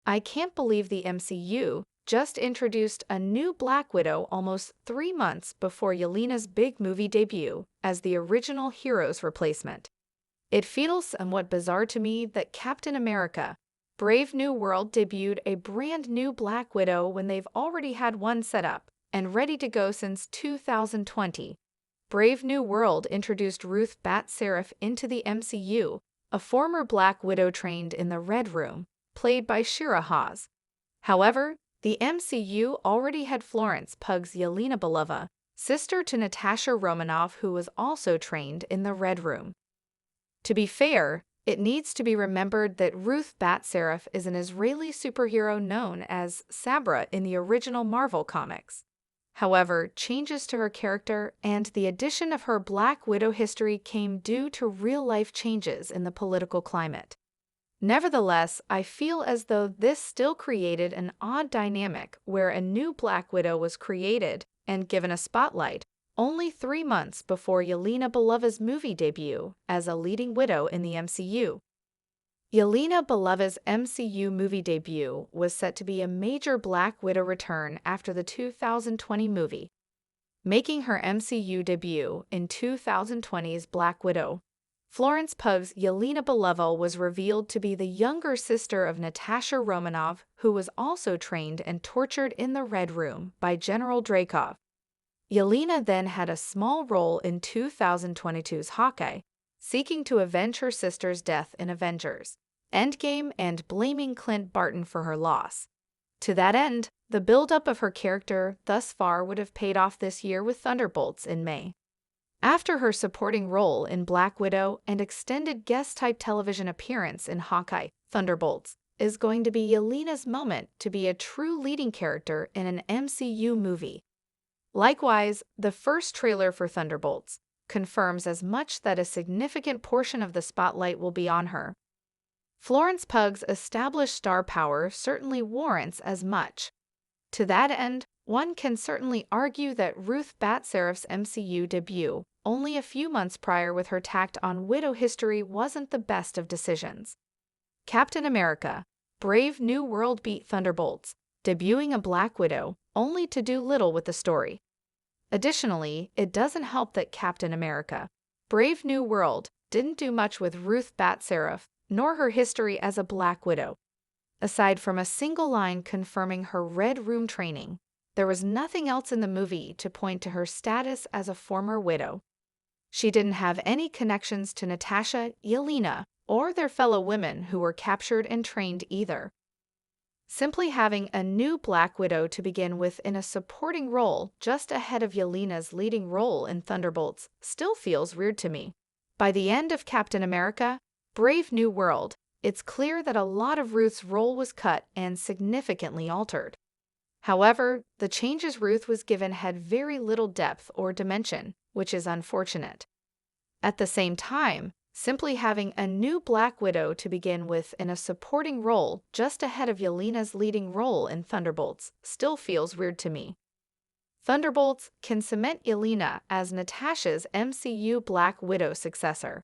I can't believe the MCU just introduced a new Black Widow almost 3 months before Yelena's big movie debut as the original hero's replacement. It feels somewhat bizarre to me that Captain America, Brave New World debuted a brand new Black Widow when they've already had one set up and ready to go since 2020. Brave New World introduced Ruth Bat-Seraph into the MCU, a former Black Widow trained in the Red Room, played by Shira Haas. However, the MCU already had Florence Pugh's Yelena Belova, sister to Natasha Romanoff, who was also trained in the Red Room. To be fair, it needs to be remembered that Ruth Bat-Seraph is an Israeli superhero known as Sabra in the original Marvel comics. However, changes to her character and the addition of her Black Widow history came due to real-life changes in the political climate. Nevertheless, I feel as though this still created an odd dynamic where a new Black Widow was created and given a spotlight only 3 months before Yelena Belova's movie debut as a leading widow in the MCU. Yelena Belova's MCU movie debut was set to be a major Black Widow return after the 2020 movie, making her MCU debut in 2020's Black Widow. Florence Pugh's Yelena Belova was revealed to be the younger sister of Natasha Romanoff, who was also trained and tortured in the Red Room by General Dreykov. Yelena then had a small role in 2022's Hawkeye, seeking to avenge her sister's death in Avengers Endgame and blaming Clint Barton for her loss. To that end, the build-up of her character thus far would have paid off this year with Thunderbolts in May. After her supporting role in Black Widow and extended guest-type television appearance in Hawkeye, Thunderbolts is going to be Yelena's moment to be a true leading character in an MCU movie. Likewise, the first trailer for Thunderbolts confirms as much that a significant portion of the spotlight will be on her. Florence Pugh's established star power certainly warrants as much. To that end, one can certainly argue that Ruth Bat-Seraph's MCU debut, only a few months prior with her tacked on widow history, wasn't the best of decisions. Captain America, Brave New World beat Thunderbolts, debuting a Black Widow, only to do little with the story. Additionally, it doesn't help that Captain America, Brave New World didn't do much with Ruth Bat-Seraph, nor her history as a Black Widow. Aside from a single line confirming her Red Room training, there was nothing else in the movie to point to her status as a former widow. She didn't have any connections to Natasha, Yelena, or their fellow women who were captured and trained either. Simply having a new Black Widow to begin with in a supporting role just ahead of Yelena's leading role in Thunderbolts still feels weird to me. By the end of Captain America, Brave New World, it's clear that a lot of Ruth's role was cut and significantly altered. However, the changes Ruth was given had very little depth or dimension, which is unfortunate. At the same time, simply having a new Black Widow to begin with in a supporting role just ahead of Yelena's leading role in Thunderbolts still feels weird to me. Thunderbolts can cement Yelena as Natasha's MCU Black Widow successor.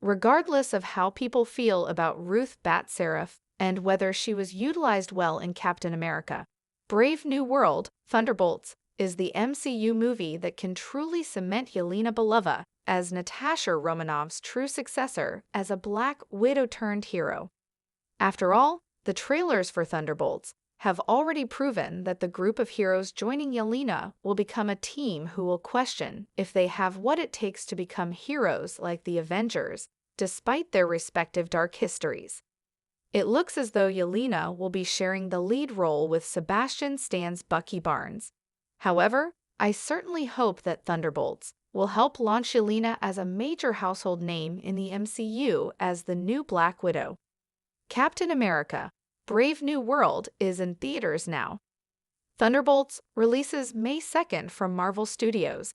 Regardless of how people feel about Ruth Bat-Seraph and whether she was utilized well in Captain America, Brave New World, Thunderbolts is the MCU movie that can truly cement Yelena Belova as Natasha Romanoff's true successor as a Black Widow-turned-hero. After all, the trailers for Thunderbolts have already proven that the group of heroes joining Yelena will become a team who will question if they have what it takes to become heroes like the Avengers, despite their respective dark histories. It looks as though Yelena will be sharing the lead role with Sebastian Stan's Bucky Barnes. However, I certainly hope that Thunderbolts will help launch Yelena as a major household name in the MCU as the new Black Widow. Captain America, Brave New World is in theaters now. Thunderbolts releases May 2nd from Marvel Studios.